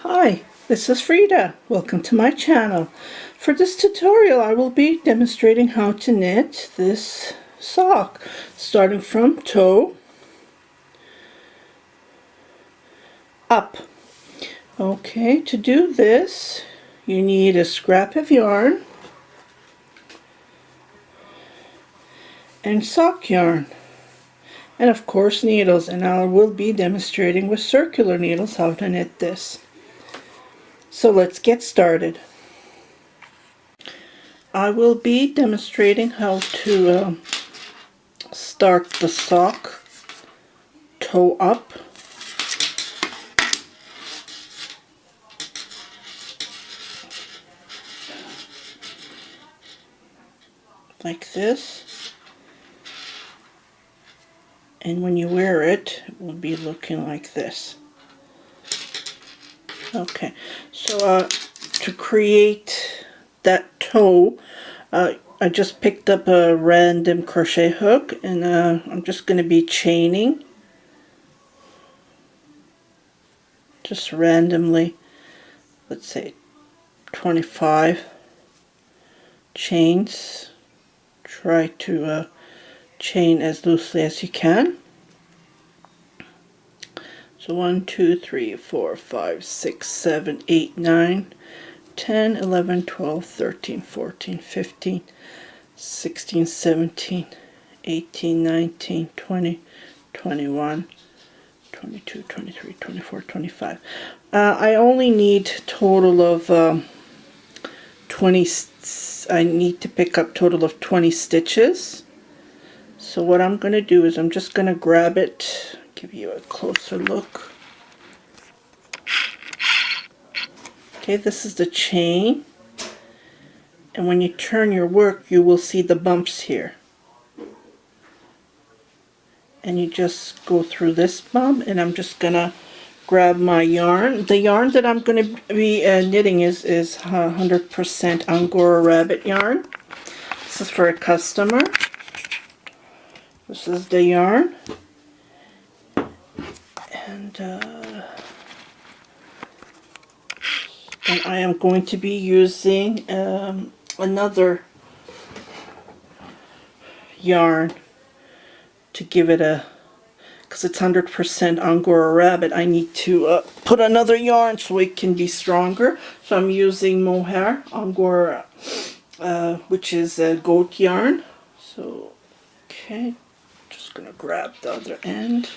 Hi, this is Frida. Welcome to my channel. For this tutorial I will be demonstrating how to knit this sock, starting from toe up. Okay, to do this you need a scrap of yarn and sock yarn, and of course needles, and I will be demonstrating with circular needles how to knit this. So let's get started. I will be demonstrating how to start the sock toe up. Like this, and when you wear it, it will be looking like this. Okay, so to create that toe, I just picked up a random crochet hook, and I'm just going to be chaining just randomly, let's say 25 chains. Try to chain as loosely as you can. So 1, 2, 3, 4, 5, 6, 7, 8, 9, 10, 11, 12, 13, 14, 15, 16, 17, 18, 19, 20, 21, 22, 23, 24, 25. I only need a total of 20. I need to pick up total of 20 stitches. So what I'm going to do is I'm just going to grab it, give you a closer look. Okay, this is the chain, and when you turn your work you will see the bumps here, and you just go through this bump, and I'm just gonna grab my yarn. The yarn that I'm going to be knitting is 100% Angora rabbit yarn. This is for a customer. This is the yarn, and I am going to be using another yarn to give it a, because it's 100% Angora rabbit, I need to put another yarn so it can be stronger. So I'm using mohair Angora, which is a goat yarn. So okay, just gonna grab the other end.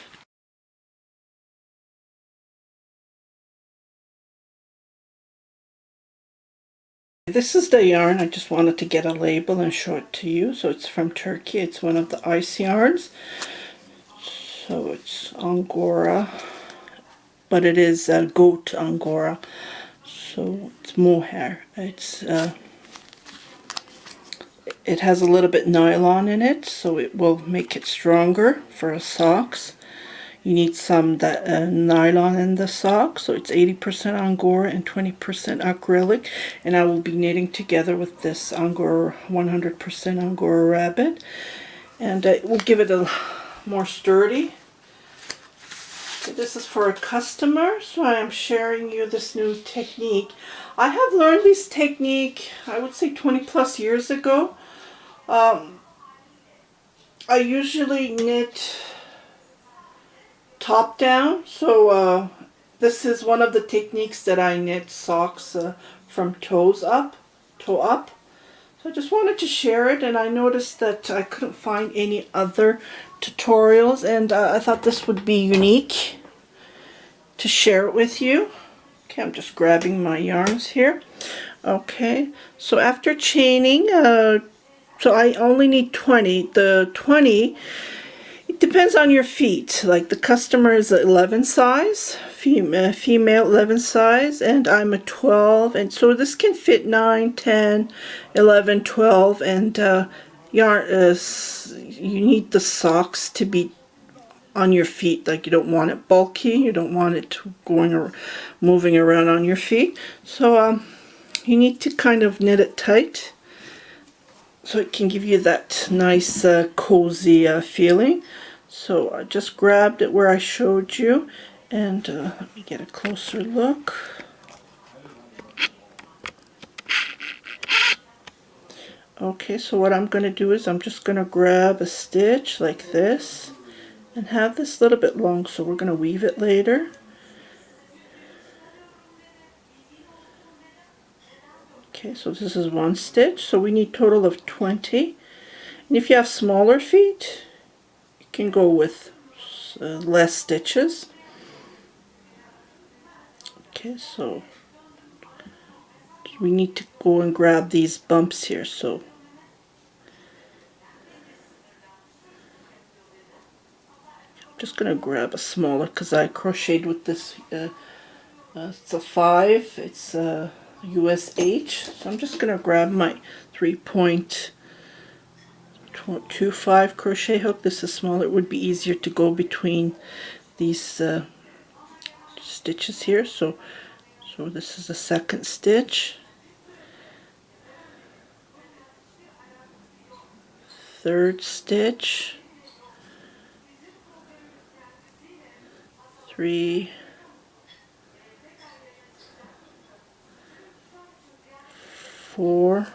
This is the yarn. I just wanted to get a label and show it to you. So it's from Turkey. It's one of the ice yarns. So it's Angora, but it is goat Angora. So it's mohair. It has a little bit nylon in it, so it will make it stronger for socks. You need some nylon in the sock, so it's 80% Angora and 20% acrylic, and I will be knitting together with this Angora 100% Angora rabbit, and it will give it a more sturdy. So this is for a customer, so I am sharing you this new technique. I have learned this technique, I would say 20 plus years ago. I usually knit top down, so this is one of the techniques that I knit socks from toe up. So I just wanted to share it, and I noticed that I couldn't find any other tutorials, and I thought this would be unique to share it with you. Okay, I'm just grabbing my yarns here. Okay, so after chaining, so I only need 20. The 20, it depends on your feet. Like the customer is 11 size, female 11 size, and I'm a 12, and so this can fit 9, 10, 11, 12, and yarn. You need the socks to be on your feet. Like you don't want it bulky, you don't want it going or moving around on your feet. So you need to kind of knit it tight so it can give you that nice cozy feeling. So I just grabbed it where I showed you, and let me get a closer look. Okay, so what I'm going to do is I'm just going to grab a stitch like this and have this a little bit long, so we're going to weave it later. Okay, so this is one stitch, so we need total of 20. And if you have smaller feet, you can go with less stitches. Okay, so we need to go and grab these bumps here, so I'm just going to grab a smaller because I crocheted with this, it's a 5, it's a USH, so I'm just going to grab my 3.25 crochet hook. This is smaller, it would be easier to go between these stitches here, so this is the second stitch, third stitch, 3, 4,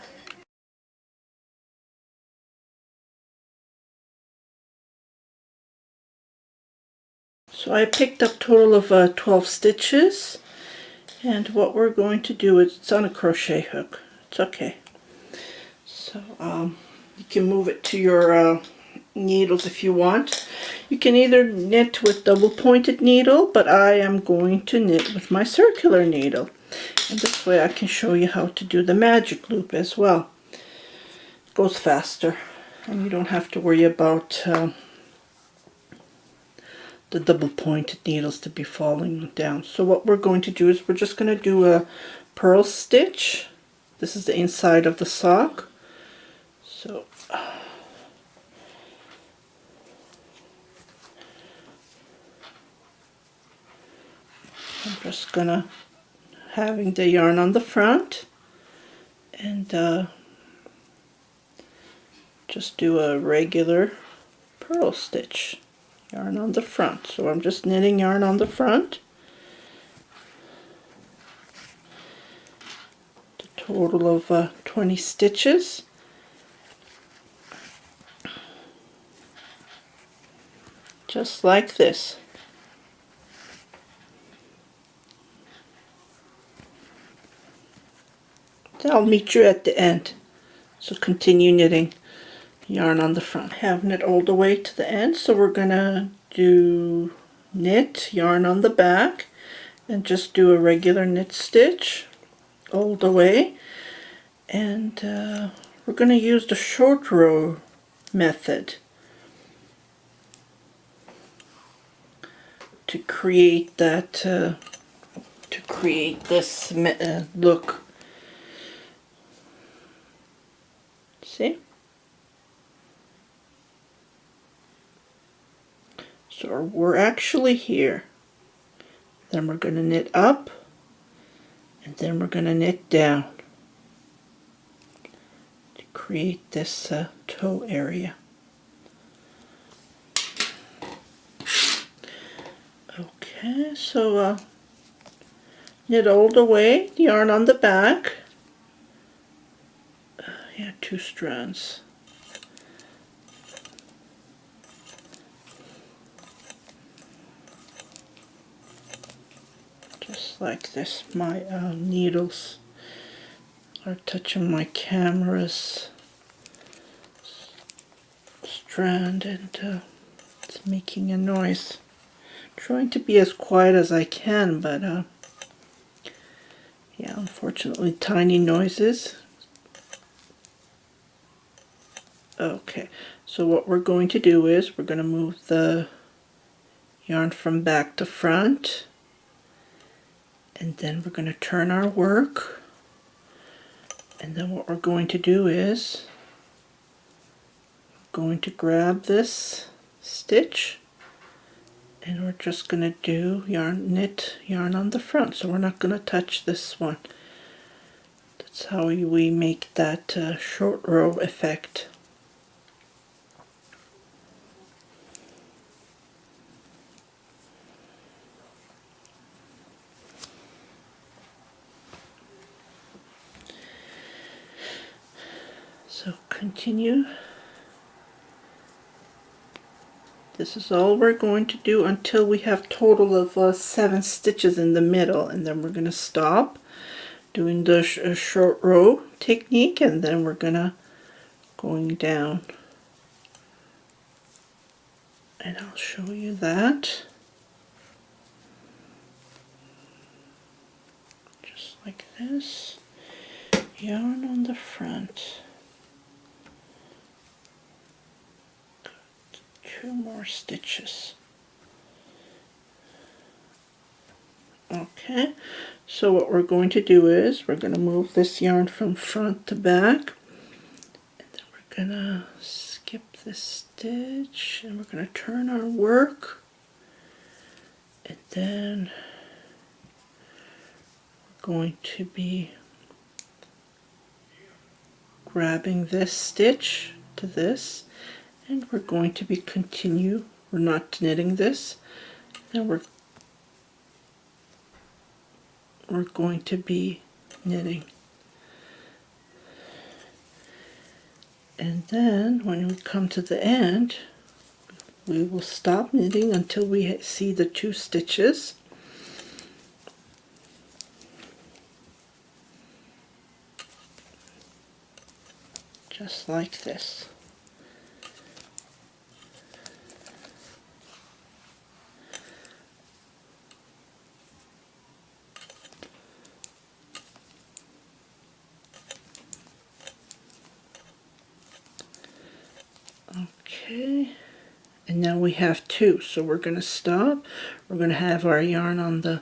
so I picked up total of 12 stitches, and what we're going to do is, it's on a crochet hook, it's okay, so you can move it to your needles if you want. You can either knit with double pointed needle, but I am going to knit with my circular needle, and this way I can show you how to do the magic loop as well. It goes faster and you don't have to worry about the double pointed needles to be falling down. So what we're going to do is we're just going to do a purl stitch. This is the inside of the sock, so I'm just gonna having the yarn on the front and just do a regular purl stitch, yarn on the front. So I'm just knitting yarn on the front. The total of 20 stitches. Just like this. I'll meet you at the end. So continue knitting yarn on the front. Having it all the way to the end, so we're gonna do knit yarn on the back and just do a regular knit stitch all the way, and we're gonna use the short row method to create that this look. See? So we're actually here. Then we're going to knit up, and then we're going to knit down to create this toe area. Okay, so knit all the way, yarn on the back. Yeah, 2 strands. Just like this. My needles are touching my camera's strand, and it's making a noise. I'm trying to be as quiet as I can, but yeah, unfortunately tiny noises. Okay, so what we're going to do is we're going to move the yarn from back to front, and then we're going to turn our work, and then what we're going to do is going to grab this stitch, and we're just going to do knit yarn on the front, so we're not going to touch this one. That's how we make that short row effect. So continue. This is all we're going to do until we have total of 7 stitches in the middle, and then we're going to stop doing the short row technique, and then we're gonna going down, and I'll show you that. Just like this. Yarn on the front. 2 more stitches. Okay, so what we're going to do is we're going to move this yarn from front to back, and then we're going to skip this stitch, and we're going to turn our work, and then we're going to be grabbing this stitch to this, and we're going to be we're not knitting this, then we're going to be knitting. And then when we come to the end, we will stop knitting until we see the 2 stitches. Just like this. Okay, and now we have 2, so we're going to stop. We're going to have our yarn on the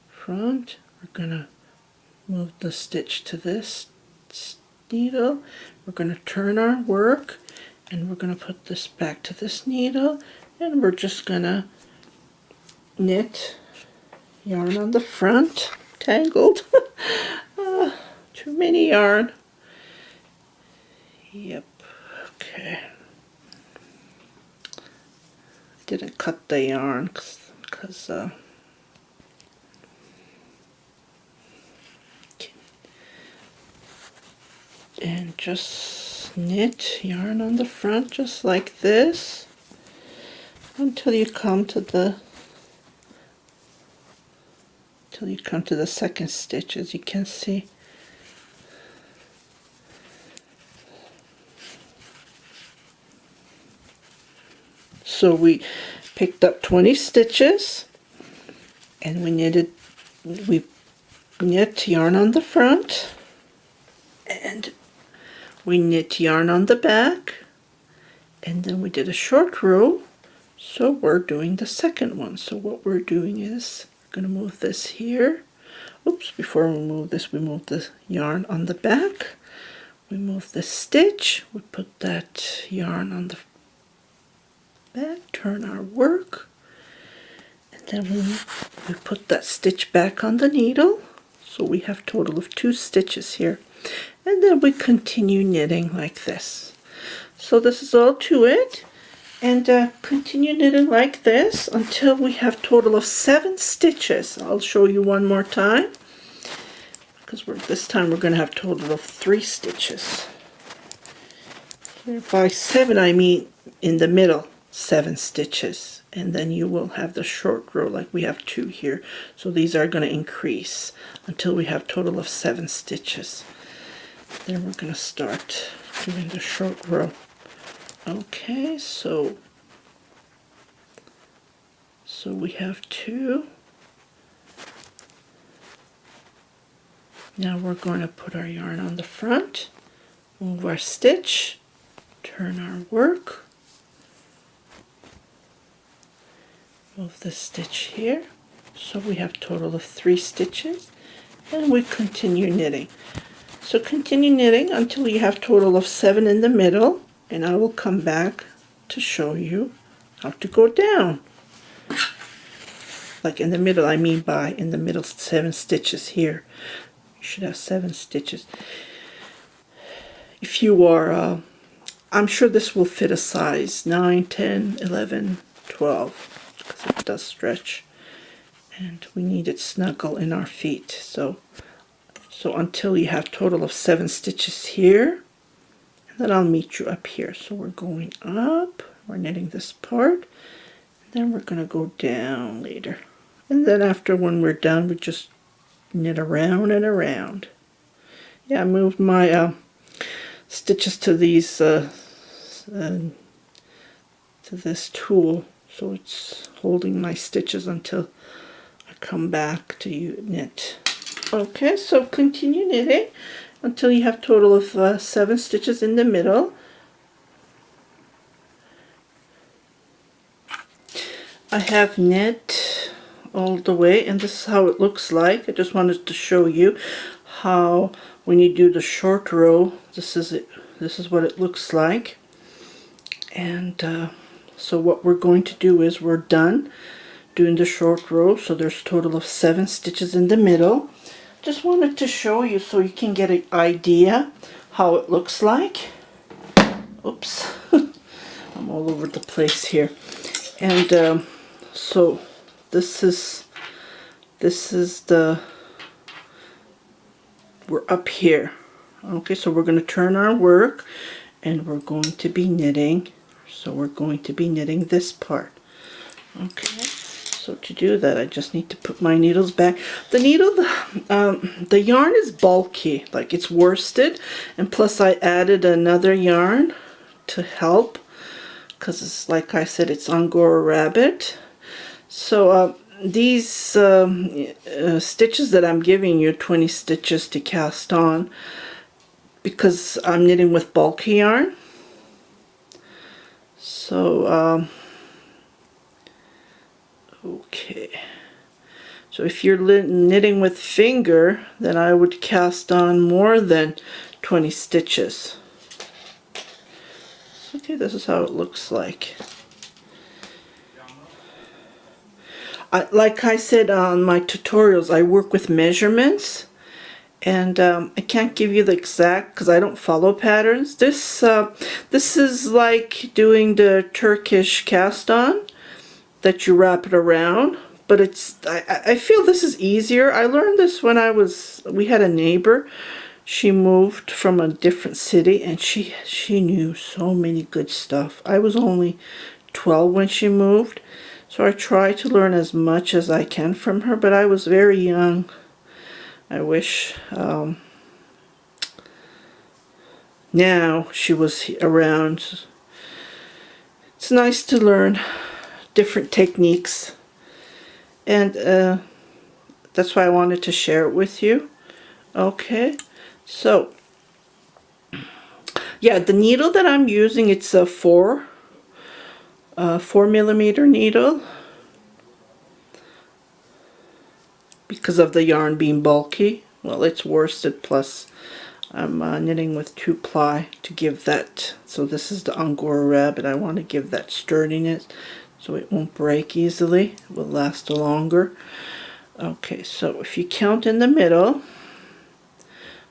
front. We're going to move the stitch to this needle. We're going to turn our work, and we're going to put this back to this needle, and we're just going to knit yarn on the front. Tangled. Too many yarn. Yep. Okay. Didn't cut the yarn because and just knit yarn on the front just like this until you come to the second stitch, as you can see. So we picked up 20 stitches, and we knit yarn on the front, and we knit yarn on the back, and then we did a short row. So we're doing the second one. So what we're doing is we're going to move this here. Oops, before we move this, we move the yarn on the back. We move the stitch, we put that yarn on the back, turn our work, and then we put that stitch back on the needle. So we have a total of 2 stitches here, and then we continue knitting like this. So this is all to it, and continue knitting like this until we have a total of 7 stitches. I'll show you one more time, because this time we're going to have a total of 3 stitches. Here by 7 I mean in the middle 7 stitches, and then you will have the short row like we have 2 here. So these are going to increase until we have a total of 7 stitches. Then we're going to start doing the short row. Okay, so we have 2. Now we're going to put our yarn on the front, move our stitch, turn our work, move the stitch here. So we have a total of 3 stitches, and we continue knitting. So continue knitting until you have a total of 7 in the middle, and I will come back to show you how to go down. Like in the middle, I mean by in the middle 7 stitches here. You should have 7 stitches. If you are, I'm sure this will fit a size 9, 10, 11, 12, because it does stretch. And we need it snuggle in our feet. So So until you have total of 7 stitches here, and then I'll meet you up here. So we're going up, we're knitting this part, then we're going to go down later. And then after, when we're done, we just knit around and around. Yeah, I moved my stitches to these to this tool, so it's holding my stitches until I come back to knit. Okay, so continue knitting until you have a total of 7 stitches in the middle. I have knit all the way, and this is how it looks like. I just wanted to show you how when you do the short row, this is it. This is what it looks like. And so what we're going to do is we're done doing the short row, so there's a total of 7 stitches in the middle. Just wanted to show you so you can get an idea how it looks like. Oops, I'm all over the place here. And so this is we're up here. Okay, so we're going to turn our work and we're going to be knitting. So we're going to be knitting this part. Okay, so to do that I just need to put my needles back. The needle, the yarn is bulky, like it's worsted, and plus I added another yarn to help because it's, like I said, it's Angora Rabbit. So these stitches that I'm giving you, 20 stitches to cast on, because I'm knitting with bulky yarn. So okay, so if you're knitting with finger, then I would cast on more than 20 stitches. Okay, this is how it looks like. Like I said on my tutorials, I work with measurements, and I can't give you the exact because I don't follow patterns. This is like doing the Turkish cast on, that you wrap it around, but I feel this is easier. I learned this when we had a neighbor. She moved from a different city, and she knew so many good stuff. I was only 12 when she moved, so I try to learn as much as I can from her, but I was very young. I wish now she was around. It's nice to learn different techniques, and that's why I wanted to share it with you. Okay, so yeah, the needle that I'm using, it's a 4mm needle, because of the yarn being bulky. Well, it's worsted, plus I'm knitting with 2-ply to give that. So this is the Angora Rabbit. I want to give that sturdiness so it won't break easily. It will last longer. Okay, so if you count in the middle,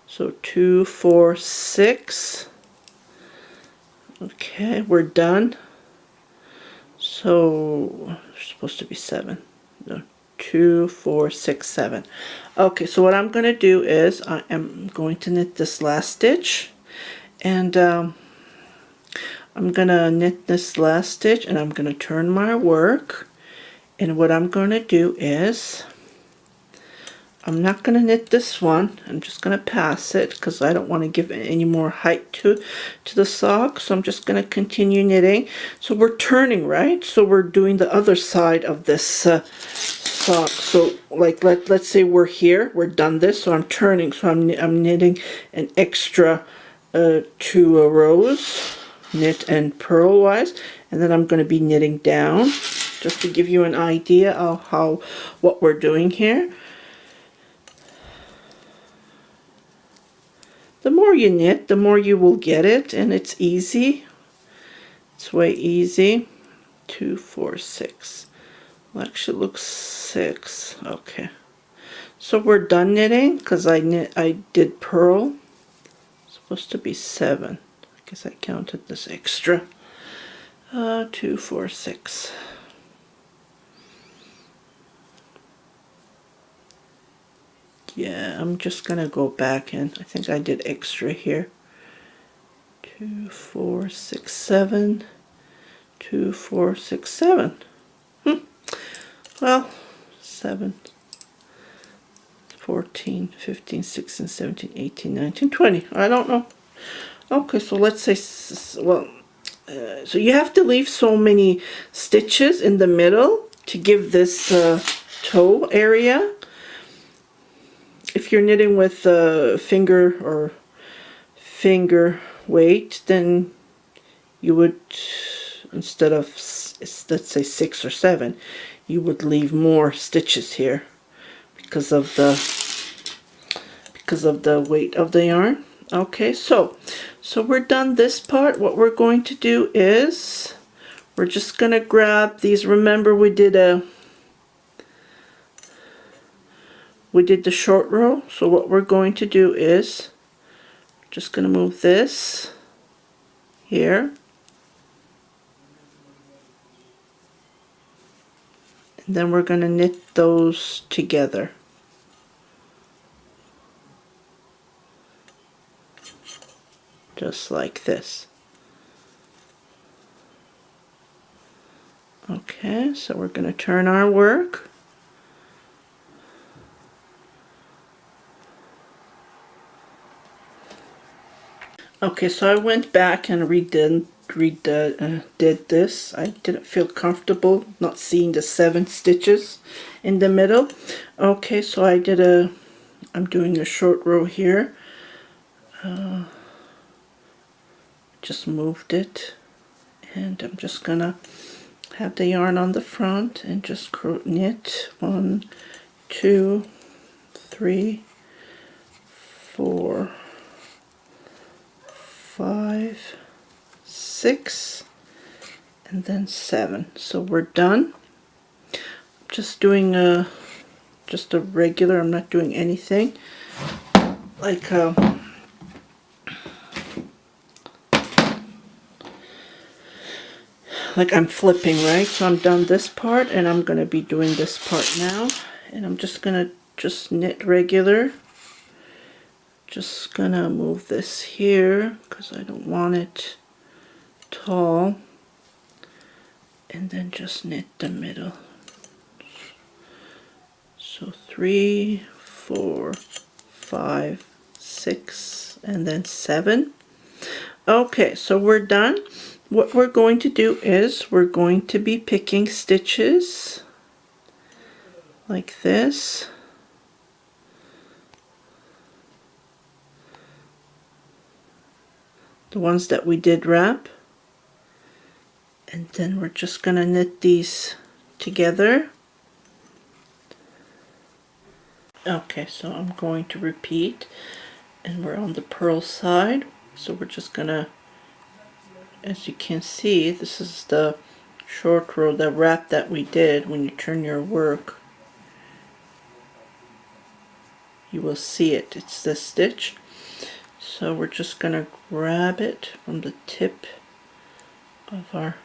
so 2, 4, 6. Okay, we're done. So there's supposed to be 7. No, 2, 4, 6, 7. Okay, so what I'm going to do is I am going to knit this last stitch, and I'm going to knit this last stitch, and I'm going to turn my work, and what I'm going to do is I'm not going to knit this one. I'm just going to pass it because I don't want to give any more height to the sock. So I'm just going to continue knitting. So we're turning, right? So we're doing the other side of this sock. So like let's say we're here, we're done this. So I'm turning. So I'm knitting an extra 2 rows, knit and purl wise, and then I'm going to be knitting down just to give you an idea of what we're doing here. The more you knit, the more you will get it, and it's easy. It's way easy. 2, 4, 6. Well, actually, it looks 6. Okay. So we're done knitting because I did purl. It's supposed to be 7. I guess I counted this extra. 2, 4, 6. Yeah, I'm just gonna go back and I think I did extra here. 2, 4, 6, 7. 2, 4, 6, 7. Well, 7, 14, 15, 16, 17, 18, 19, 20. I don't know. Okay, so let's say, well, so you have to leave so many stitches in the middle to give this toe area. If you're knitting with finger weight, then you would, instead of, let's say 6 or 7, you would leave more stitches here because of the weight of the yarn. Okay, so we're done this part. What we're going to do is we're just gonna grab these. Remember, we did the short row. So what we're going to do is just gonna move this here, and then we're gonna knit those together. Just like this. Okay, so we're going to turn our work. Okay, so I went back and did this. I didn't feel comfortable not seeing the 7 stitches in the middle. Okay, so I'm doing a short row here. Just moved it, and I'm just gonna have the yarn on the front and just knit 1, 2, 3, 4, 5, 6, and then 7. So we're done. Just doing just a regular. I'm not doing anything like I'm flipping, right? So I'm done this part, and I'm gonna be doing this part now, and I'm just gonna knit regular. Just gonna move this here because I don't want it tall, and then just knit the middle. So 3, 4, 5, 6, and then 7. Okay, so we're done. What we're going to do is we're going to be picking stitches like this. The ones that we did wrap. And then we're just going to knit these together. Okay, so I'm going to repeat, and we're on the purl side. So we're just going to, as you can see, this is the short row, the wrap that we did. When you turn your work, you will see it. It's this stitch. So we're just going to grab it from the tip of our,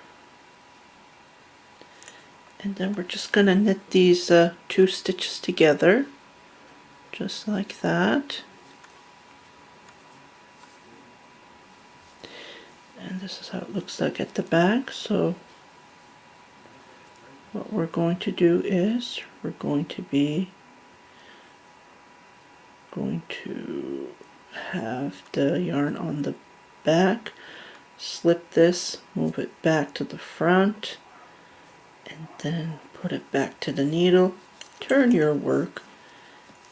and then we're just going to knit these 2 stitches together, just like that. And this is how it looks like at the back. So what we're going to do is we're going to have the yarn on the back, slip this, move it back to the front, and then put it back to the needle, turn your work,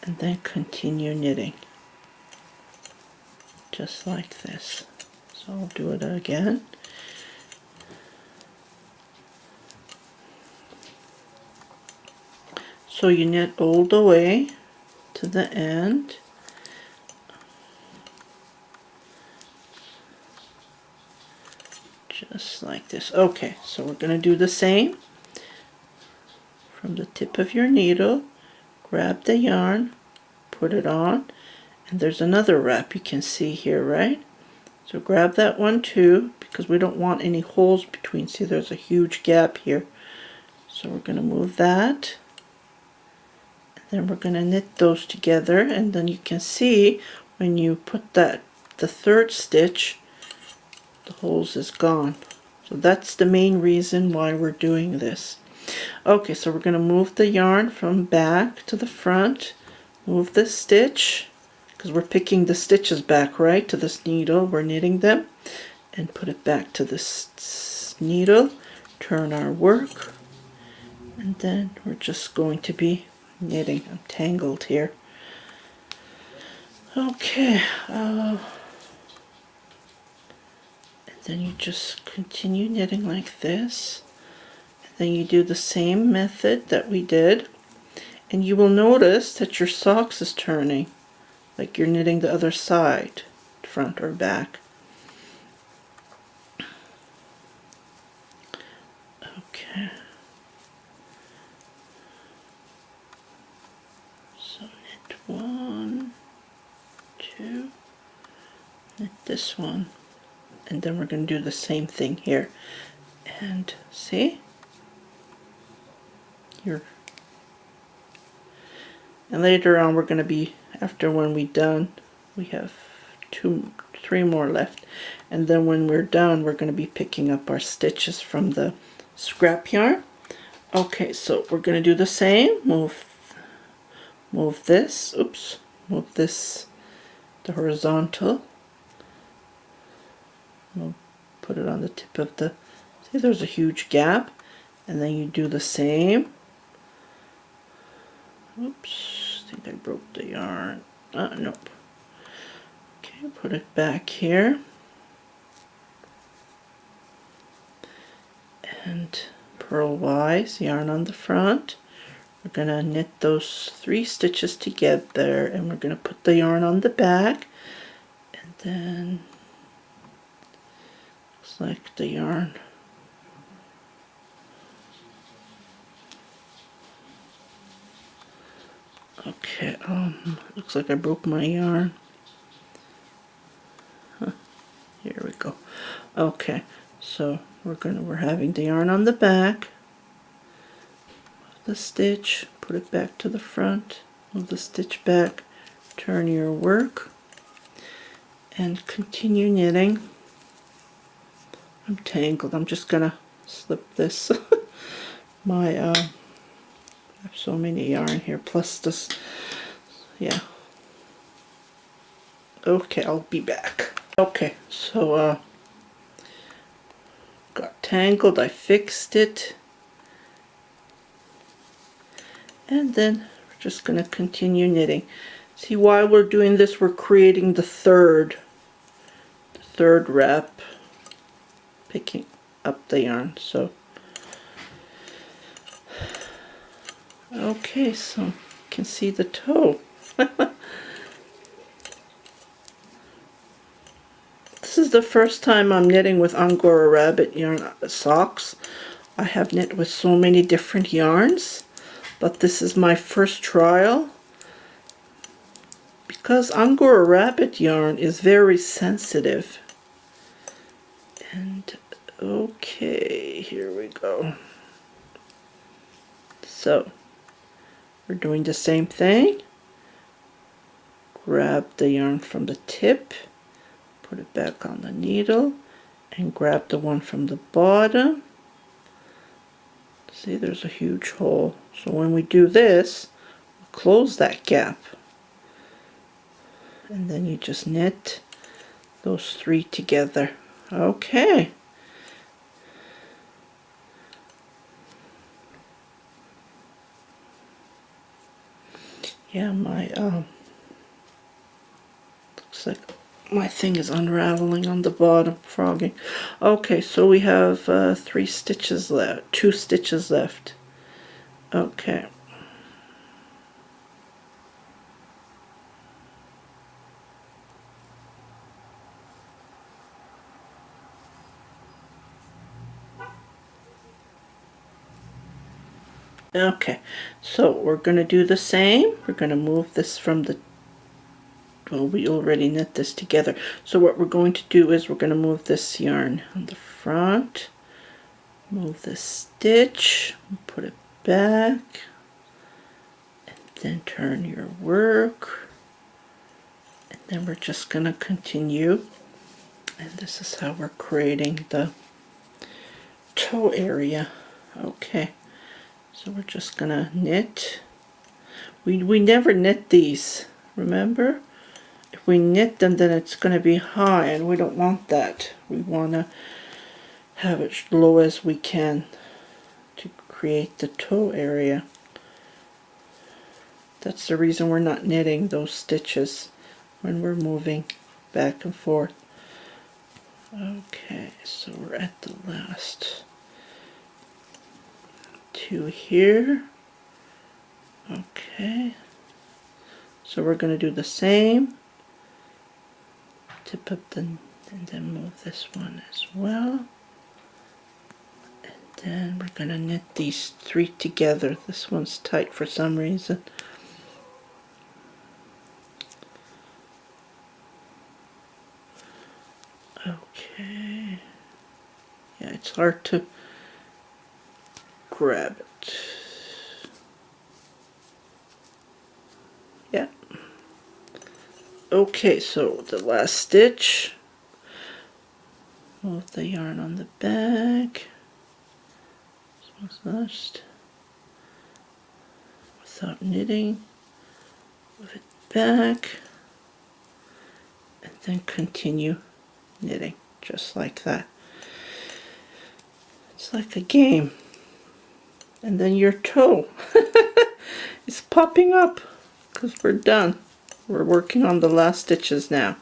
and then continue knitting just like this. So I'll do it again. So you knit all the way to the end. Just like this. Okay, so we're going to do the same. From the tip of your needle, grab the yarn, put it on, and there's another wrap you can see here, right? So grab that one too, because we don't want any holes between. See, there's a huge gap here. So we're going to move that, and Then we're going to knit those together, and then you can see when you put the third stitch, the holes is gone. So that's the main reason why we're doing this. Okay, so we're going to move the yarn from back to the front, move this stitch, because we're picking the stitches back, right, to this needle. We're knitting them, and put it back to this needle, turn our work, and then we're just going to be knitting. I'm tangled here. Okay, and then you just continue knitting like this. Then you do the same method that we did, and you will notice that your socks is turning, like you're knitting the other side, front or back. Okay. So knit 1, 2, knit this one, and then we're going to do the same thing here. And see? And later on we're going to be, after when we're done, we have 3 more left, and then when we're done we're going to be picking up our stitches from the scrap yarn. Okay, so we're going to do the same. Move this, move this, the horizontal. We'll put it on the tip of the, see there's a huge gap, and then you do the same. Oops, I think I broke the yarn. Nope. Okay, put it back here. And purlwise, yarn on the front. We're going to knit those 3 stitches together, and we're going to put the yarn on the back. And then, looks like the yarn. Okay, looks like I broke my yarn. Here we go. Okay, so we're having the yarn on the back, the stitch, put it back to the front, move the stitch back, turn your work, and continue knitting. I'm tangled. I'm just gonna slip this. I have so many yarn here, plus this, yeah. Okay, I'll be back. Okay, so got tangled, I fixed it, and then we're just going to continue knitting. See, while we're doing this, we're creating the third wrap, picking up the yarn. So okay, so you can see the toe. This is the first time I'm knitting with Angora rabbit yarn socks. I have knit with so many different yarns, but this is my first trial because Angora rabbit yarn is very sensitive. And okay, here we go. So we're doing the same thing. Grab the yarn from the tip, put it back on the needle, and grab the one from the bottom. See, there's a huge hole. So when we do this, we close that gap. And then you just knit those 3 together. Okay. Yeah, my looks like my thing is unraveling on the bottom, frogging. Okay, so we have 3 stitches left, 2 stitches left. Okay. Okay, so we're going to do the same. We're going to move this from the, well, we already knit this together. So what we're going to do is we're going to move this yarn on the front, move this stitch, put it back, and then turn your work, and then we're just going to continue, and this is how we're creating the toe area. Okay, so we're just going to knit. We never knit these, remember? If we knit them, then it's going to be high, and we don't want that. We want to have it low as we can to create the toe area. That's the reason we're not knitting those stitches when we're moving back and forth. Okay, so we're at the last two here. Okay, so we're going to do the same. Tip up and then move this one as well. And then we're going to knit these three together. This one's tight for some reason. Okay. Yeah, it's hard to grab it. Yeah. Okay, so the last stitch. Move the yarn on the back. This one's last. Without knitting. Move it back. And then continue knitting, just like that. It's like a game. And then your toe is popping up because we're done. We're working on the last stitches now.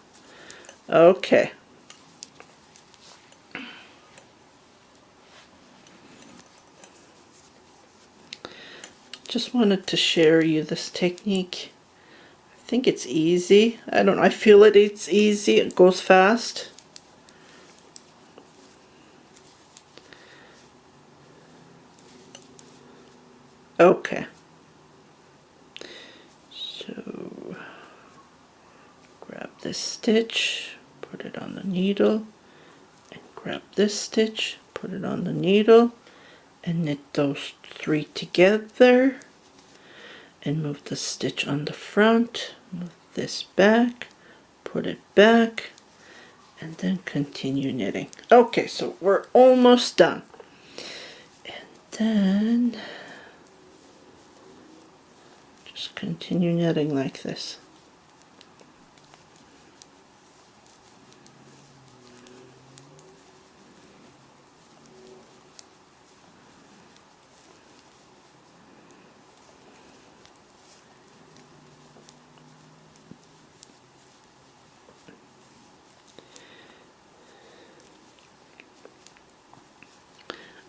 Okay. Just wanted to share you this technique. I think it's easy. I don't know, I feel it's easy. It goes fast. Okay. So grab this stitch, put it on the needle, and grab this stitch, put it on the needle, and knit those three together, and move the stitch on the front, move this back, put it back, and then continue knitting. Okay, so we're almost done. And then just continue knitting like this.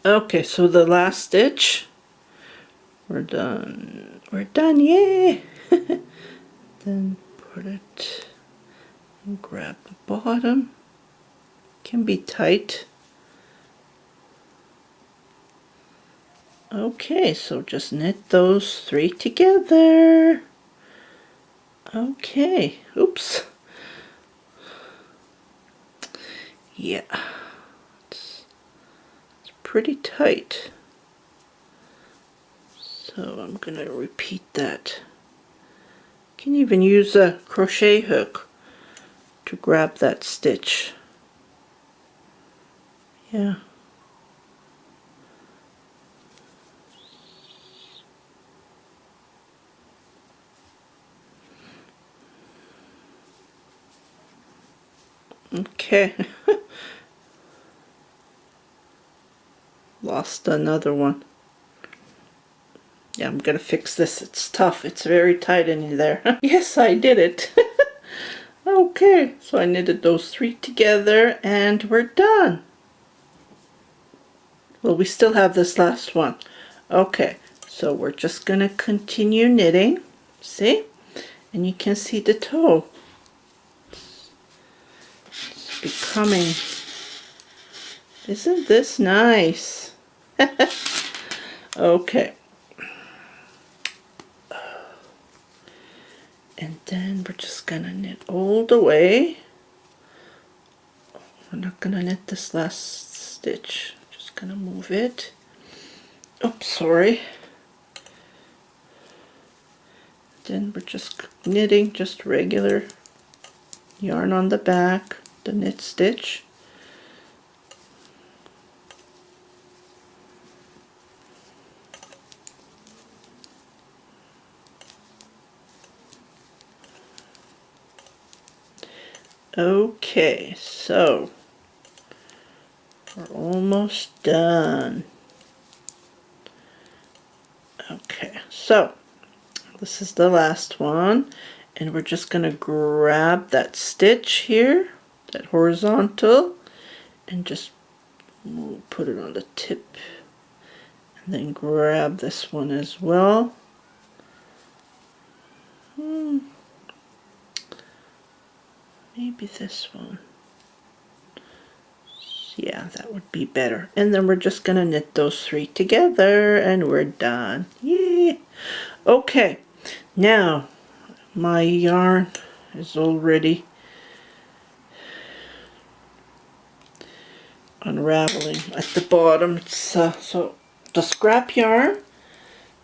Okay, so the last stitch, we're done. We're done, yay! Then put it and grab the bottom. Can be tight. Okay, so just knit those three together. Okay, oops. Yeah, it's pretty tight. So I'm gonna repeat that. You can even use a crochet hook to grab that stitch. Yeah. Okay. Lost another one. Yeah, I'm gonna fix this. It's tough. It's very tight in there. Yes, I did it. Okay, so I knitted those three together and we're done. Well, we still have this last one. Okay, so we're just gonna continue knitting. See? And you can see the toe. It's becoming... Isn't this nice? Okay. And then we're just gonna knit all the way. We're not gonna knit this last stitch. Just gonna move it. Oops, sorry. Then we're just knitting just regular yarn on the back, the knit stitch. Okay, so we're almost done. Okay, so this is the last one, and we're just going to grab that stitch here, that horizontal, and just put it on the tip, and then grab this one as well. Maybe this one. Yeah, that would be better. And then we're just going to knit those three together and we're done. Yay! Okay, now my yarn is already unraveling at the bottom. It's so the scrap yarn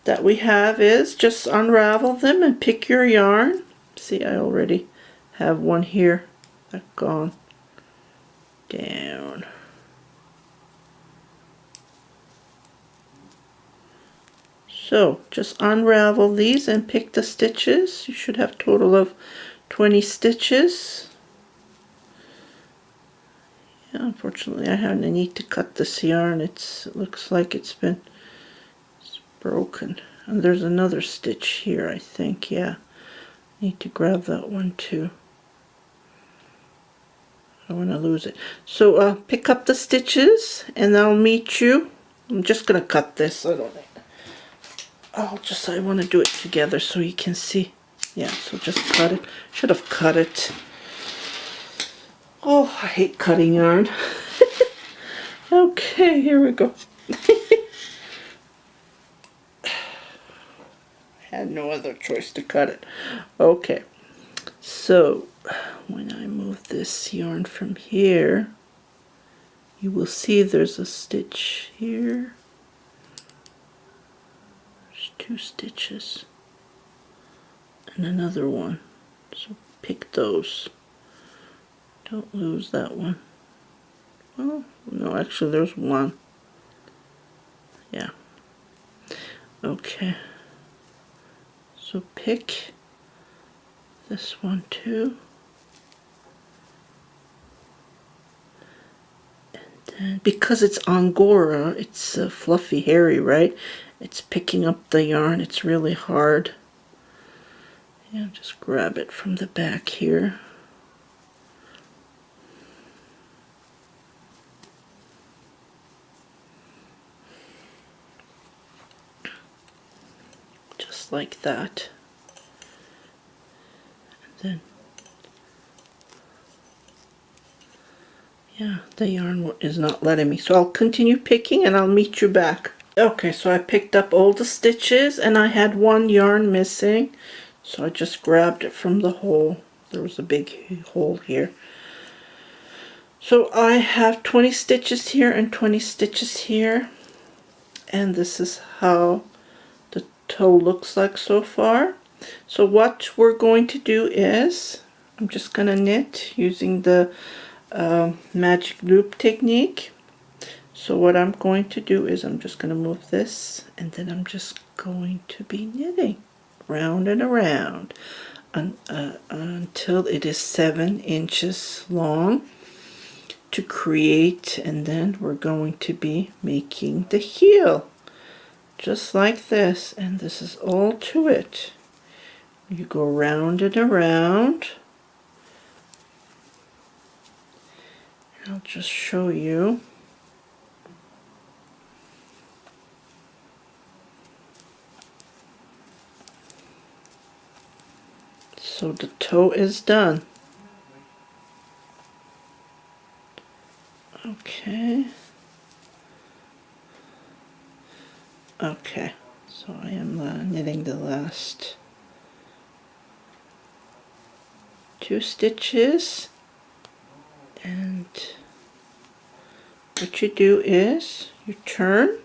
that we have is just unravel them and pick your yarn. See, I already have one here that's gone down. So just unravel these and pick the stitches. You should have a total of 20 stitches. Yeah, unfortunately I need to cut this yarn. It looks like it's broken. And there's another stitch here, I think. Yeah, need to grab that one too. I don't want to lose it. So pick up the stitches and I'll meet you. I'm just gonna cut this. I want to do it together so you can see. Yeah, so just cut it. Should have cut it. Oh, I hate cutting yarn. Okay, here we go. I had no other choice to cut it. Okay, so when I move this yarn from here, you will see there's a stitch here. There's 2 stitches and another one. So pick those. Don't lose that one. Well, no, actually there's one. Yeah. Okay. So pick this one too. And then, because it's Angora, it's fluffy, hairy, right? It's picking up the yarn. It's really hard. Yeah, just grab it from the back here. Just like that. And then, yeah, the yarn is not letting me. So I'll continue picking and I'll meet you back. Okay, so I picked up all the stitches and I had one yarn missing. So I just grabbed it from the hole. There was a big hole here. So I have 20 stitches here and 20 stitches here. And this is how the toe looks like so far. So what we're going to do is, I'm just going to knit using the magic loop technique. So what I'm going to do is I'm just going to move this and then I'm just going to be knitting round and around until it is 7 inches long to create, and then we're going to be making the heel just like this, and this is all to it. You go round and around. I'll just show you. So the toe is done. Okay. Okay, so I am knitting the last 2 stitches, and what you do is you turn,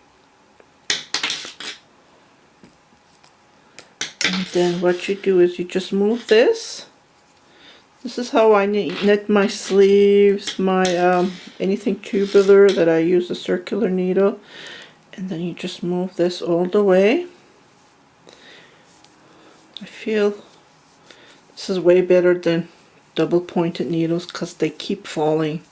and then what you do is you just move this. This is how I knit my sleeves, my anything tubular that I use a circular needle. And then you just move this all the way. I feel this is way better than double pointed needles because they keep falling.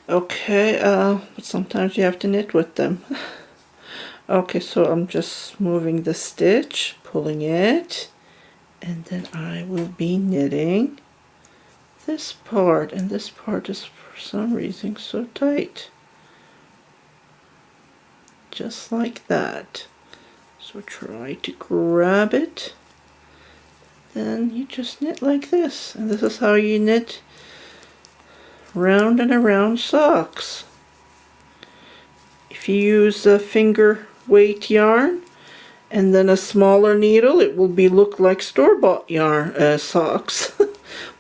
Okay, but sometimes you have to knit with them. Okay, so I'm just moving the stitch, pulling it, and then I will be knitting this part, and this part is for some reason so tight. Just like that. So try to grab it, then you just knit like this, and this is how you knit round and around socks. If you use a finger weight yarn and then a smaller needle, it will look like store-bought yarn socks.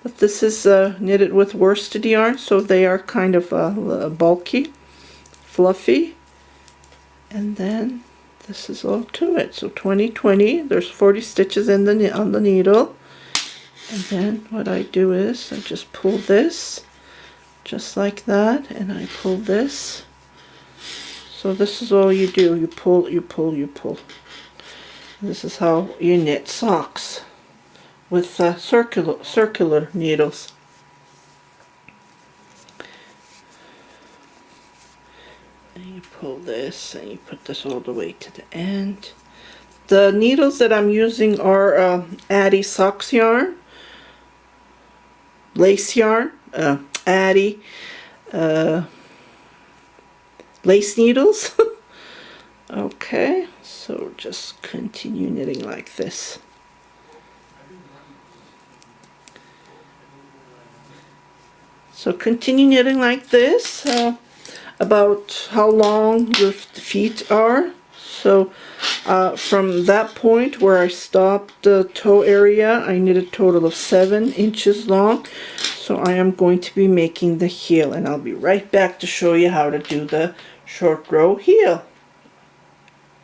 But this is knitted with worsted yarn, so they are kind of bulky, fluffy. And then this is all to it. So 20. There's 40 stitches in on the needle. And then what I do is I just pull this just like that, and I pull this. So this is all you do. You pull, you pull, you pull. This is how you knit socks with circular needles. And you pull this and you put this all the way to the end. The needles that I'm using are Addy Socks yarn, lace yarn, Addy lace needles. Okay, so just continue knitting like this. So continue knitting like this about how long your feet are. So from that point where I stopped the toe area, I knit a total of 7 inches long. So I am going to be making the heel, and I'll be right back to show you how to do the short row heel.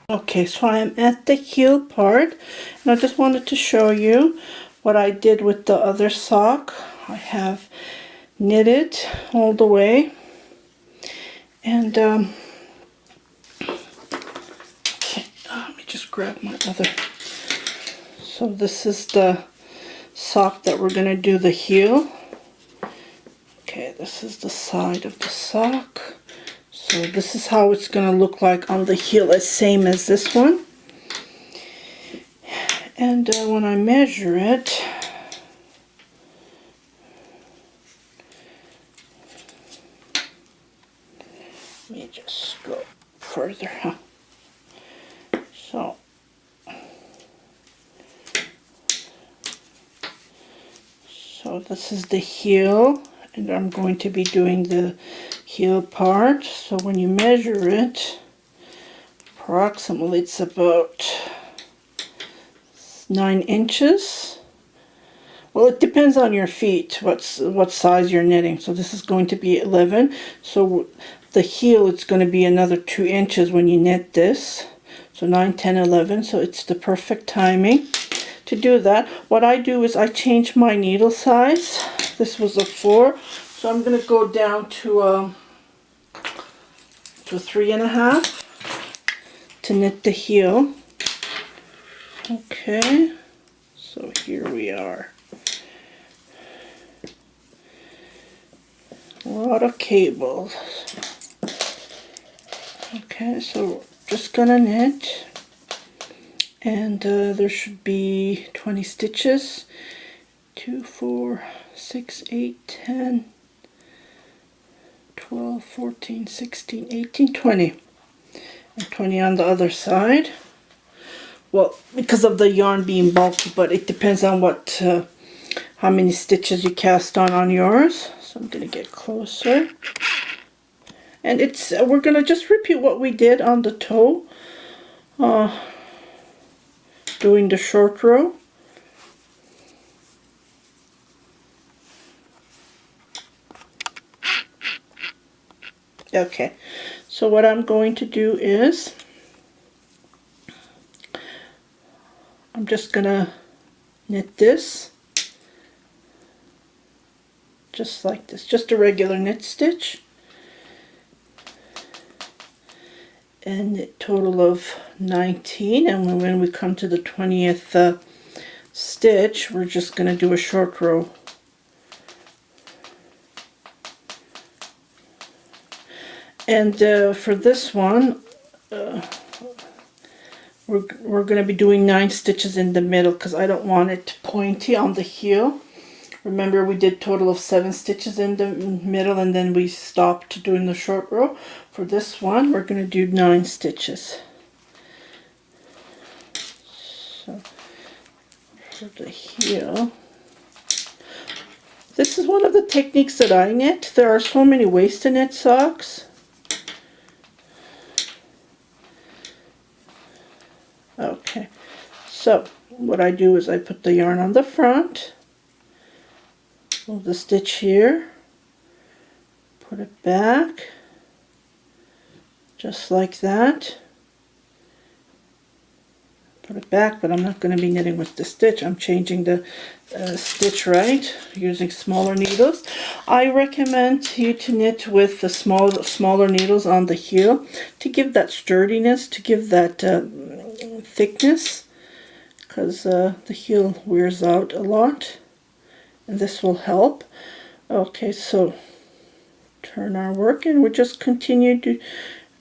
Okay, so I am at the heel part, and I just wanted to show you what I did with the other sock. I have knitted all the way, and okay, let me just grab my other. So this is the sock that we're going to do the heel. Okay, this is the side of the sock. So this is how it's going to look like on the heel, as same as this one. And when I measure it, let me just go further. So this is the heel, and I'm going to be doing the heel part. So when you measure it, approximately it's about 9 inches. Well, it depends on your feet, what size you're knitting. So this is going to be 11. So the heel, it's going to be another 2 inches when you knit this. So 9, 10, 11. So it's the perfect timing to do that. What I do is I change my needle size. This was a 4. So I'm going to go down to a 3.5 to knit the heel. Okay, so here we are. A lot of cables. Okay, so just gonna knit, and there should be 20 stitches. 2, 4, 6, 8, 10, 12, 14, 16, 18, 20. And 20 on the other side. Well, because of the yarn being bulky, but it depends on what, how many stitches you cast on yours. So I'm going to get closer. And we're going to just repeat what we did on the toe, doing the short row. Okay, so what I'm going to do is I'm just gonna knit this just like this, just a regular knit stitch, and a total of 19. And when we come to the 20th stitch, we're just going to do a short row. And for this one, we're going to be doing 9 stitches in the middle because I don't want it pointy on the heel. Remember, we did total of 7 stitches in the middle, and then we stopped doing the short row. For this one, we're going to do 9 stitches. So for the heel, this is one of the techniques that I knit. There are so many ways to knit socks. Okay, so what I do is I put the yarn on the front, move the stitch here, put it back, just like that. Put it back, but I'm not going to be knitting with the stitch. I'm changing the stitch right, using smaller needles. I recommend you to knit with the smaller needles on the heel to give that sturdiness, to give that thickness, because the heel wears out a lot, and this will help. Okay, so turn our work, and we'll just continue to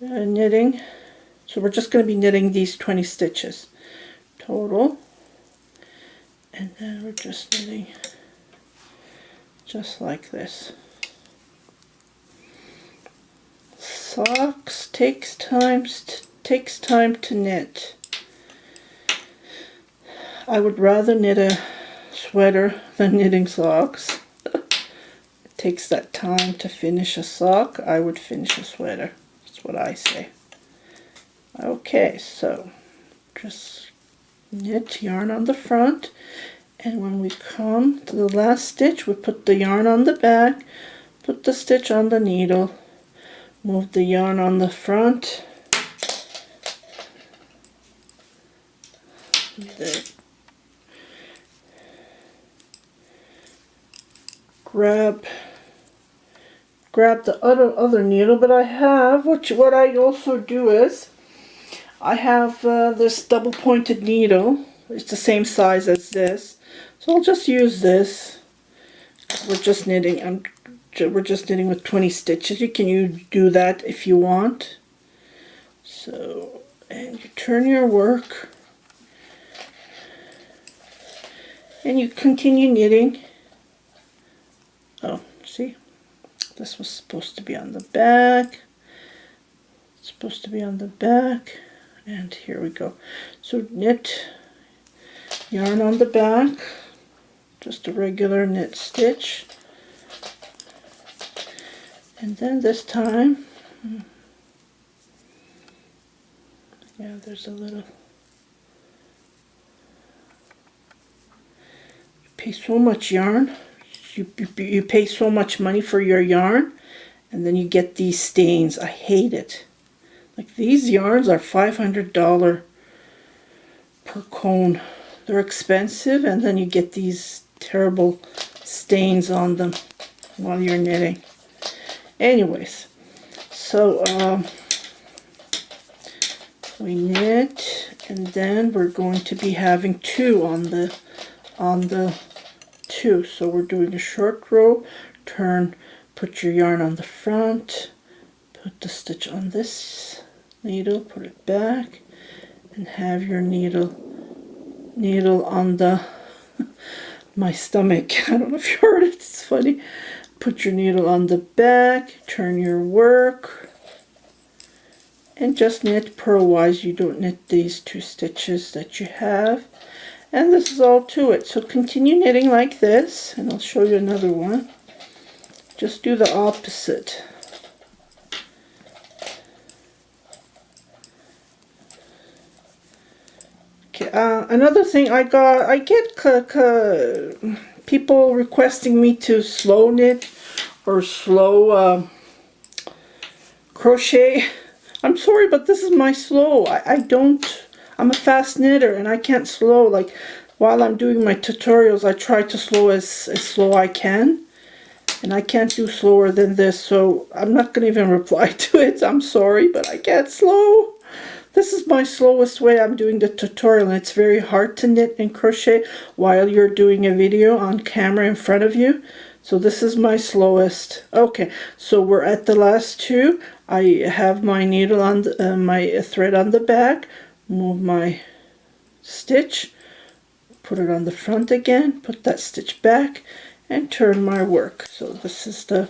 knitting. So we're just going to be knitting these 20 stitches total, and then we're just knitting just like this. Socks takes time to knit. I would rather knit a sweater than knitting socks. It takes that time to finish a sock. I would finish a sweater. That's what I say. Okay, so just knit yarn on the front, and when we come to the last stitch, we put the yarn on the back, put the stitch on the needle, move the yarn on the front, grab the other needle. But I have what I also do is I have this double pointed needle. It's the same size as this, so I'll just use this. We're just knitting. We're just knitting with 20 stitches. You can do that if you want. So, and you turn your work, and you continue knitting. Oh, see, this was supposed to be on the back. It's supposed to be on the back. And here we go. So knit yarn on the back, just a regular knit stitch. And then this time, yeah, there's a little, you pay so much yarn, you pay so much money for your yarn, and then you get these stains. I hate it. Like, these yarns are $500 per cone. They're expensive, and then you get these terrible stains on them while you're knitting. Anyways, so we knit, and then we're going to be having 2 on the 2. So we're doing a short row, turn, put your yarn on the front, put the stitch on this needle, put it back, and have your needle on the my stomach. I don't know if you heard it, it's funny. Put your needle on the back, turn your work, and just knit purlwise. You don't knit these 2 stitches that you have, and this is all to it. So continue knitting like this, and I'll show you another one. Just do the opposite. Another thing I get people requesting me to slow knit or slow crochet. I'm sorry, but this is my slow. I'm a fast knitter and I can't slow. Like while I'm doing my tutorials, I try to slow as slow I can. And I can't do slower than this, so I'm not going to even reply to it. I'm sorry, but I can't slow. This is my slowest way I'm doing the tutorial, and it's very hard to knit and crochet while you're doing a video on camera in front of you. So this is my slowest. Okay, so we're at the last two. I have my needle on the, my thread on the back. Move my stitch, put it on the front again, put that stitch back, and turn my work. So this is the,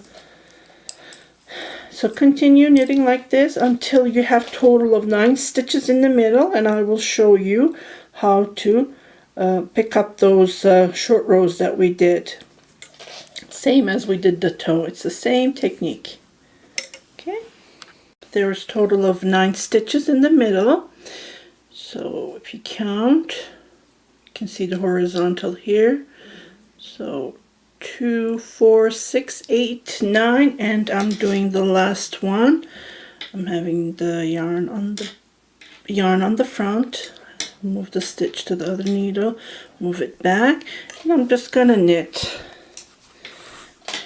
so continue knitting like this until you have total of 9 stitches in the middle, and I will show you how to pick up those short rows that we did. Same as we did the toe, it's the same technique. Okay, there's total of 9 stitches in the middle. So if you count, you can see the horizontal here. So 2, 4, 6, 8, 9, and I'm doing the last one. I'm having the yarn on the front. Move the stitch to the other needle, move it back, and I'm just gonna knit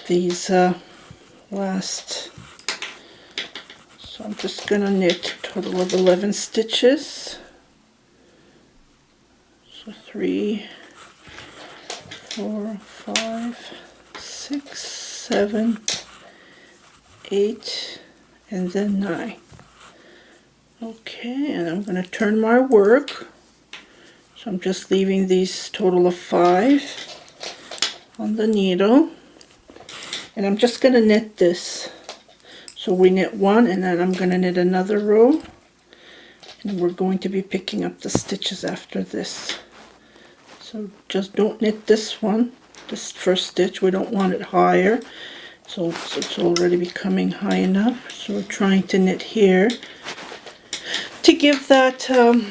these last. So I'm just gonna knit a total of 11 stitches. So 3, 4, 5, 6, 7, 8, and then 9. Okay, and I'm going to turn my work. So I'm just leaving these total of 5 on the needle. And I'm just going to knit this. So we knit one, and then I'm going to knit another row. And we're going to be picking up the stitches after this. So just don't knit this one, this first stitch. We don't want it higher. So it's already becoming high enough. So we're trying to knit here to give that, to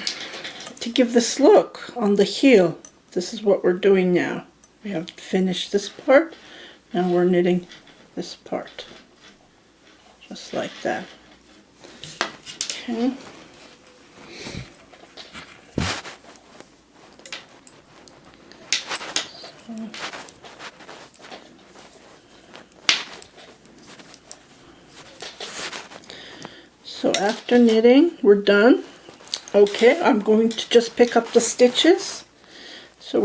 give this look on the heel. This is what we're doing now. We have finished this part. Now we're knitting this part. Just like that. Okay. So after knitting, we're done. Okay, I'm going to just pick up the stitches. So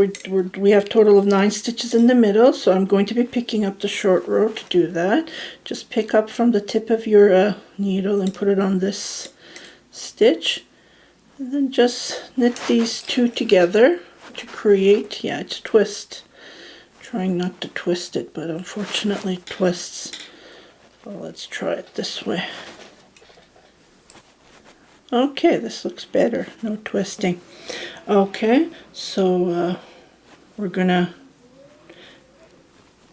we have total of 9 stitches in the middle, so I'm going to be picking up the short row to do that. Just pick up from the tip of your needle and put it on this stitch. And then just knit these two together to create, yeah, it's twist. Trying not to twist it, but unfortunately it twists. Well, let's try it this way. Okay, this looks better. No twisting. Okay, so we're gonna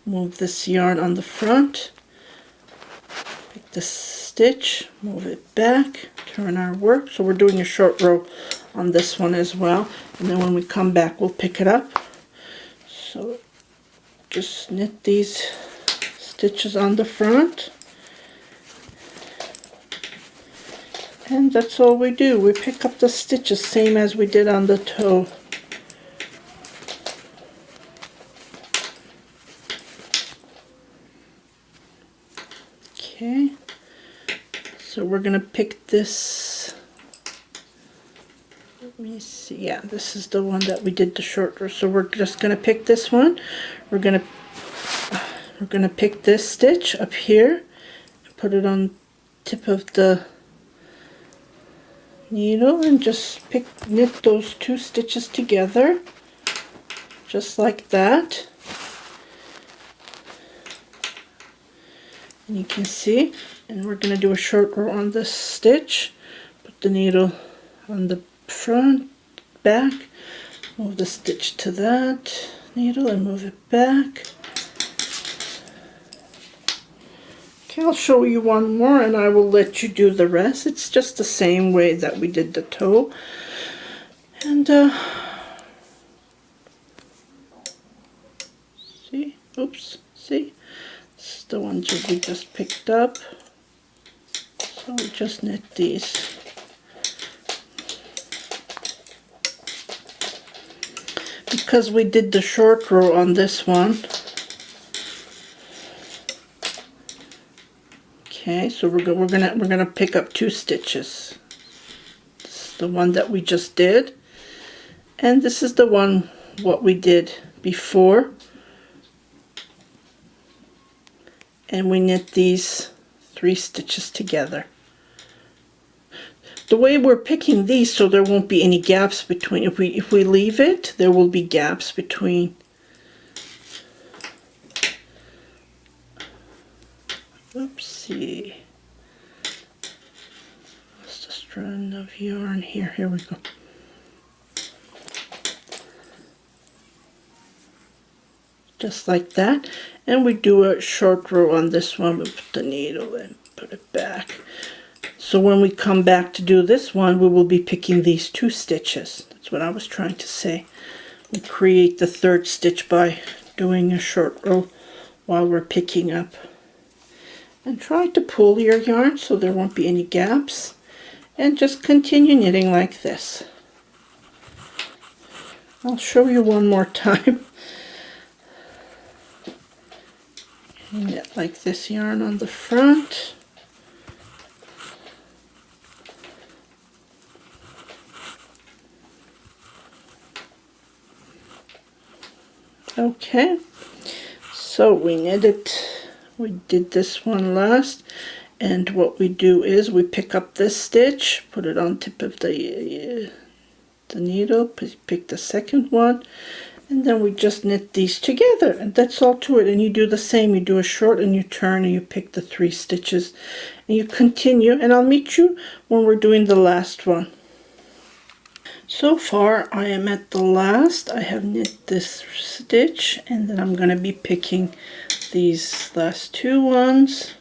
move this yarn on the front, pick the stitch, move it back, turn our work. So we're doing a short row on this one as well, and then when we come back we'll pick it up. So just knit these stitches on the front. And that's all we do. We pick up the stitches same as we did on the toe. Okay. So we're going to pick this. Let me see. Yeah, this is the one that we did the short row. So we're just going to pick this one. We're going to pick this stitch up here and put it on tip of the needle and just knit those 2 stitches together just like that. And you can see, and we're going to do a short row on this stitch. Put the needle on the front, back, move the stitch to that needle and move it back. Okay, I'll show you one more and I will let you do the rest. It's just the same way that we did the toe. And see, oops, see, this is the ones that we just picked up. So we just knit these. because we did the short row on this one. Okay, so we're gonna pick up 2 stitches. This is the one that we just did, and this is the one what we did before, and we knit these 3 stitches together. The way we're picking these, so there won't be any gaps between. If we leave it, there will be gaps between. Oopsie. Just a strand of yarn here. Here we go. Just like that. And we do a short row on this one. We put the needle and put it back. So when we come back to do this one, we will be picking these 2 stitches. That's what I was trying to say. We create the 3rd stitch by doing a short row while we're picking up. And try to pull your yarn so there won't be any gaps. And just continue knitting like this. I'll show you one more time. Knit like this yarn on the front. Okay, so we knitted, we did this one last, and what we do is we pick up this stitch, put it on tip of the needle, pick the second one, and then we just knit these together, and that's all to it. And you do the same, you do a short and you turn and you pick the 3 stitches and you continue, and I'll meet you when we're doing the last one. So far I am at the last. I have knit this stitch, and then I'm going to be picking these last 2 ones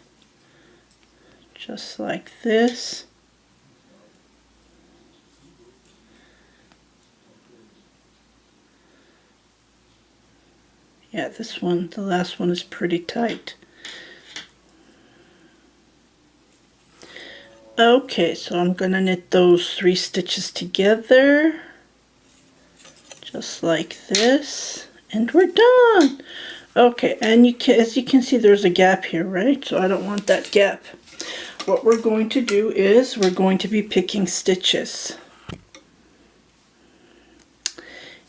just like this. Yeah, this one, the last one, is pretty tight. Okay, so I'm gonna knit those 3 stitches together just like this, and we're done. Okay, and as you can see, there's a gap here, right? So I don't want that gap. What we're going to do is we're going to be picking stitches.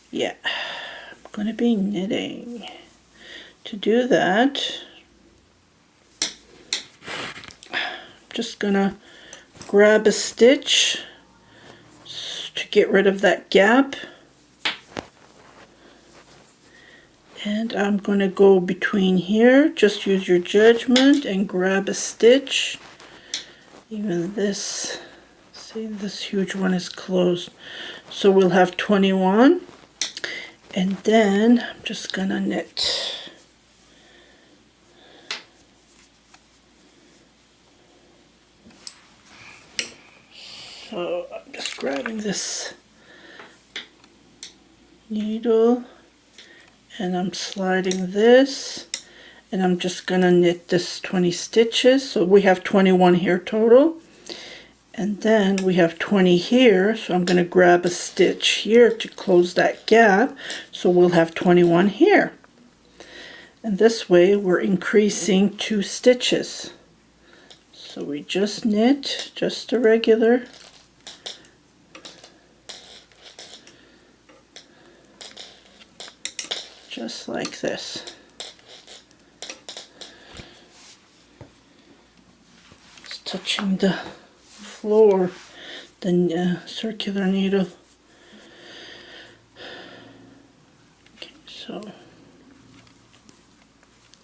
Yeah, I'm going to be knitting. To do that, I'm just going to grab a stitch to get rid of that gap. And I'm going to go between here. Just use your judgment and grab a stitch. Even this, see, this huge one is closed. So we'll have 21. And then I'm just going to knit. So I'm just grabbing this needle and I'm sliding this, and I'm just gonna knit this 20 stitches. So we have 21 here total, and then we have 20 here, so I'm gonna grab a stitch here to close that gap, so we'll have 21 here. And this way we're increasing 2 stitches. So we just knit just a regular just like this. It's touching the floor, the circular needle. Okay, so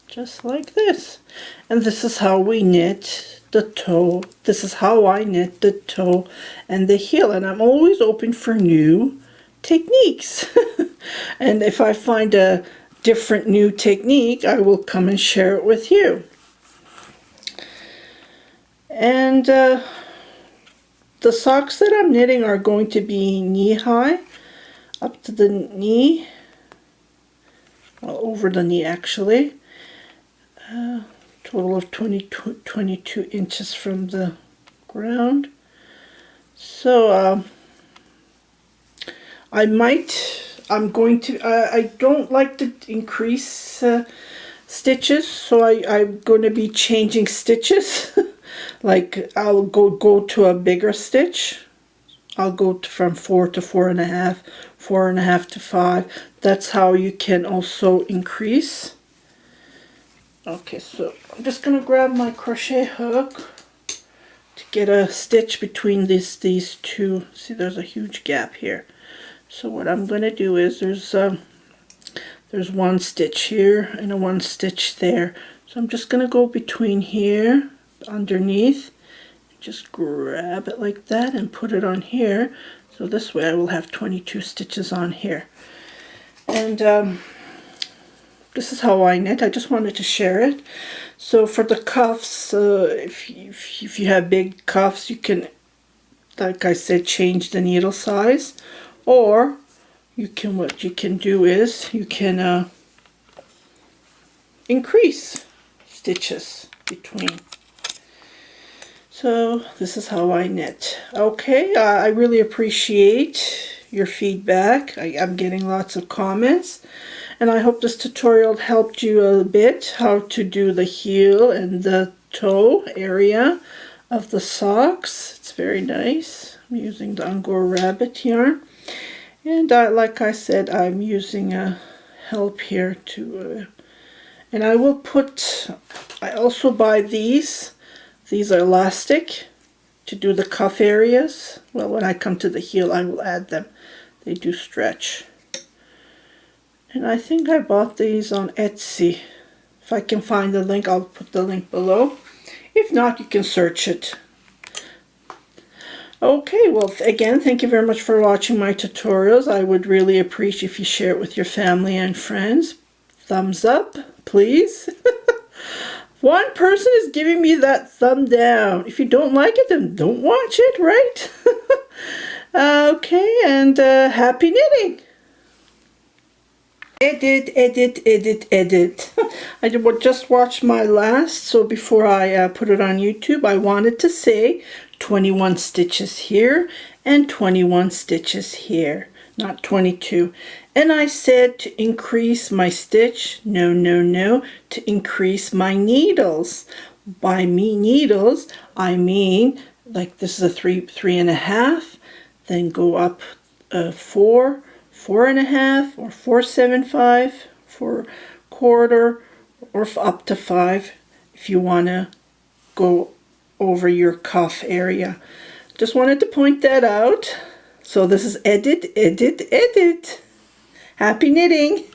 just like this. And this is how we knit the toe. This is how I knit the toe and the heel. And I'm always open for new techniques. And if I find a different new technique, I will come and share it with you. And the socks that I'm knitting are going to be knee high, up to the knee, well, over the knee actually. Total of 22 inches from the ground. So I might I'm going to, I don't like to increase stitches, so I'm going to be changing stitches. Like I'll go to a bigger stitch. I'll go from 4 to 4.5, 4.5 to 5. That's how you can also increase. Okay, so I'm just going to grab my crochet hook to get a stitch between these two. See, there's a huge gap here. So what I'm going to do is there's one stitch here and a one stitch there. So I'm just going to go between here, underneath, just grab it like that and put it on here. So this way I will have 22 stitches on here. And this is how I knit. I just wanted to share it. So for the cuffs, if you have big cuffs, you can, like I said, change the needle size. Or you can, what you can do is you can increase stitches between. So this is how I knit. Okay, I really appreciate your feedback. I'm getting lots of comments, and I hope this tutorial helped you a bit how to do the heel and the toe area of the socks. It's very nice. I'm using the Angora rabbit yarn, and like I said, I'm using a help here to and I will put, I also buy these. These are elastic to do the cuff areas. Well, when I come to the heel, I will add them. They do stretch. And I think I bought these on Etsy. If I can find the link, I'll put the link below. If not, you can search it. Okay, well, again, thank you very much for watching my tutorials. I would really appreciate if you share it with your family and friends. Thumbs up, please. One person is giving me that thumb down. If you don't like it, then don't watch it, right? Okay, and happy knitting. Edit, edit, edit, edit. I just watched my last, so before I put it on YouTube, I wanted to say 21 stitches here and 21 stitches here, not 22. And I said to increase my stitch, no, no, no, to increase my needles. By me needles, I mean, like this is a 3.5, then go up 4, 4.5, or 4.75, 4/4, or up to 5 if you want to go over your cuff area. Just wanted to point that out. So this is edit, edit, edit. Happy knitting!